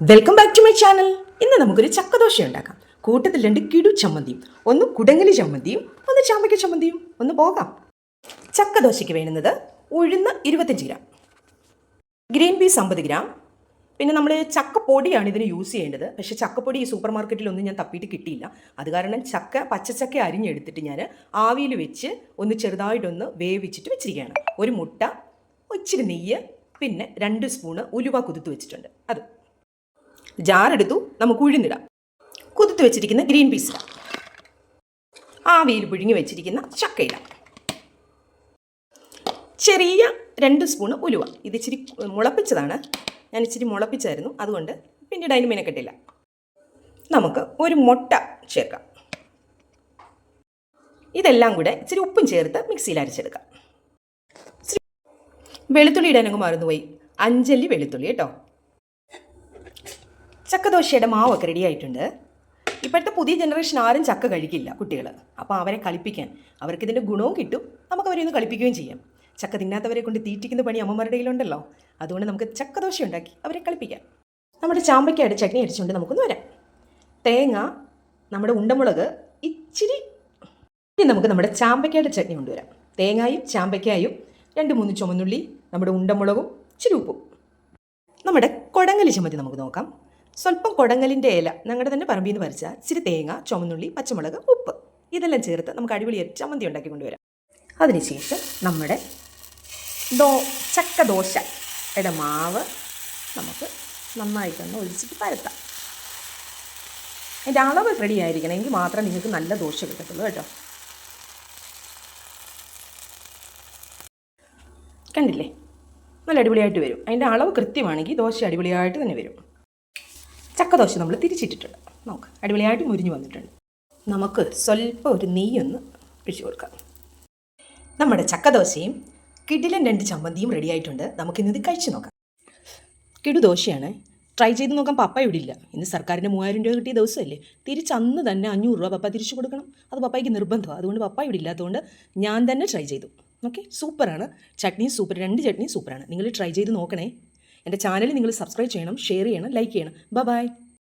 Welcome back to my channel. ഇന്ന് നമുക്കൊരു ചക്കദോശ ഉണ്ടാക്കാം. കൂട്ടത്തിൽ 2 കിടു ചമ്മന്തിയും, ഒന്ന് കുടങ്ങലി ചമ്മന്തിയും, ഒന്ന് ചാമ്പയ്ക്ക ചമ്മന്തിയും. ഒന്ന് പോകാം. ചക്കദോശയ്ക്ക് വേണ്ടുന്നത് ഉഴുന്ന് 25 ഗ്രാം, ഗ്രീൻ പീസ് 50 ഗ്രാം. പിന്നെ നമ്മൾ ചക്കപ്പൊടിയാണ് ഇതിന് യൂസ് ചെയ്യേണ്ടത്. പക്ഷേ ചക്കപ്പൊടി ഈ സൂപ്പർ മാർക്കറ്റിലൊന്നും ഞാൻ തപ്പിയിട്ട് കിട്ടിയില്ല. അത് കാരണം പച്ചച്ചക്ക അരിഞ്ഞെടുത്തിട്ട് ഞാൻ ആവിയിൽ വെച്ച് ഒന്ന് ചെറുതായിട്ടൊന്ന് വേവിച്ചിട്ട് വെച്ചിരിക്കുകയാണ്. ഒരു മുട്ട, ഇച്ചിരി നെയ്യ്, പിന്നെ 2 സ്പൂണ് ഉലുവ കുതിർത്ത് വെച്ചിട്ടുണ്ട്. അത് ജാറെടുത്തു. നമുക്ക് ഉഴുന്നിടാം. കുതിർത്ത് വെച്ചിരിക്കുന്ന ഗ്രീൻ പീസ് ഇടാം. ആവിയിൽ പുഴുങ്ങി വെച്ചിരിക്കുന്ന ചക്ക ഇടാം. ചെറിയ 2 സ്പൂണ് ഉലുവ. ഇത് ഇച്ചിരി മുളപ്പിച്ചതാണ്, ഞാൻ ഇച്ചിരി മുളപ്പിച്ചായിരുന്നു, അതുകൊണ്ട് പിന്നീട് അതിന് മെനക്കെട്ടില്ല. നമുക്ക് ഒരു മുട്ട ചേർക്കാം. ഇതെല്ലാം കൂടെ ഇച്ചിരി ഉപ്പും ചേർത്ത് മിക്സിയിൽ അരച്ചെടുക്കാം. വെളുത്തുള്ളി ഇടാനങ്ങ് മറന്നുപോയി. 5 അല്ലി വെളുത്തുള്ളി കേട്ടോ. ചക്കദോശയുടെ മാവൊക്കെ റെഡി ആയിട്ടുണ്ട്. ഇപ്പോഴത്തെ പുതിയ ജനറേഷൻ ആരും ചക്ക കഴിക്കില്ല കുട്ടികൾ. അപ്പോൾ അവരെ കളിപ്പിക്കാൻ, അവർക്കിതിൻ്റെ ഗുണവും കിട്ടും, നമുക്ക് അവരെ ഒന്ന് കളിപ്പിക്കുകയും ചെയ്യാം. ചക്ക തിന്നാത്തവരെ കൊണ്ട് തീറ്റിക്കുന്ന പണി അമ്മമാരുടെ കയ്യിലുണ്ടല്ലോ. അതുകൊണ്ട് നമുക്ക് ചക്കദോശ ഉണ്ടാക്കി അവരെ കളിപ്പിക്കാം. നമ്മുടെ ചാമ്പയ്ക്കയുടെ ചട്നി അടിച്ചുകൊണ്ട് നമുക്കൊന്ന് വരാം. തേങ്ങ, നമ്മുടെ ഉണ്ടമുളക്, ഇച്ചിരി. ഇനി നമുക്ക് നമ്മുടെ ചാമ്പയ്ക്കയുടെ ചട്നി കൊണ്ടുവരാം. തേങ്ങയും ചാമ്പയ്ക്കായും 2-3 ചുമന്നുള്ളി, നമ്മുടെ ഉണ്ടമുളകും, ഇച്ചിരി ഉപ്പും. നമ്മുടെ കൊടങ്ങലി ചമ്മന്തി നമുക്ക് നോക്കാം. സ്വല്പം കൊടങ്ങലിൻ്റെ ഇല ഞങ്ങളുടെ തന്നെ പറമ്പിൽ നിന്ന് പറിച്ചാൽ, ഇച്ചിരി തേങ്ങ, ചുമന്നുള്ളി, പച്ചമുളക്, ഉപ്പ്, ഇതെല്ലാം ചേർത്ത് നമുക്ക് അടിപൊളി ചമ്മന്തി ഉണ്ടാക്കി കൊണ്ടുവരാം. അതിനുശേഷം നമ്മുടെ ചക്കദോശയുടെ മാവ് നമുക്ക് നന്നായിട്ടൊന്ന് ഒഴിച്ചിട്ട് പരത്താം. അതിൻ്റെ അളവ് റെഡി ആയിരിക്കണം, എങ്കിൽ മാത്രമേ നിങ്ങൾക്ക് നല്ല ദോശ കിട്ടത്തുള്ളൂ കേട്ടോ. കണ്ടില്ലേ, നല്ല അടിപൊളിയായിട്ട് വരും. അതിൻ്റെ അളവ് കൃത്യമാണെങ്കിൽ ദോശ അടിപൊളിയായിട്ട് തന്നെ വരും. ചക്കദോശ നമ്മൾ തിരിച്ചിട്ടിട്ടുണ്ട്. നമുക്ക് അടിപൊളിയായിട്ട് മുരിഞ്ഞ് വന്നിട്ടുണ്ട്. നമുക്ക് സ്വല്പം ഒരു നെയ്യൊന്ന് ഒഴിച്ചു കൊടുക്കാം. നമ്മുടെ ചക്കദോശയും കിടിലൻ 2 ചമ്മന്തിയും റെഡി ആയിട്ടുണ്ട്. നമുക്കിന്നത് കഴിച്ച് നോക്കാം. കിടുദോശയാണ്, ട്രൈ ചെയ്ത് നോക്കാം. പപ്പ ഇവിടെ ഇല്ല. ഇന്ന് സർക്കാരിൻ്റെ 3000 രൂപ കിട്ടിയ ദിവസമല്ലേ. തിരിച്ചന്ന് തന്നെ 500 രൂപ പപ്പ തിരിച്ചു കൊടുക്കണം. അത് പപ്പയ്ക്ക് നിർബന്ധമാണ്. അതുകൊണ്ട് പപ്പ ഇവിടെ ഇല്ലാത്തതുകൊണ്ട് ഞാൻ തന്നെ ട്രൈ ചെയ്തു. ഓക്കെ, സൂപ്പറാണ്. ചട്നി സൂപ്പർ, 2 ചട്നി സൂപ്പറാണ്. നിങ്ങൾ ട്രൈ ചെയ്ത് നോക്കണേ. എൻ്റെ ചാനൽ നിങ്ങൾ സബ്സ്ക്രൈബ് ചെയ്യണം, ഷെയർ ചെയ്യണം, ലൈക്ക് ചെയ്യണം. ബൈ.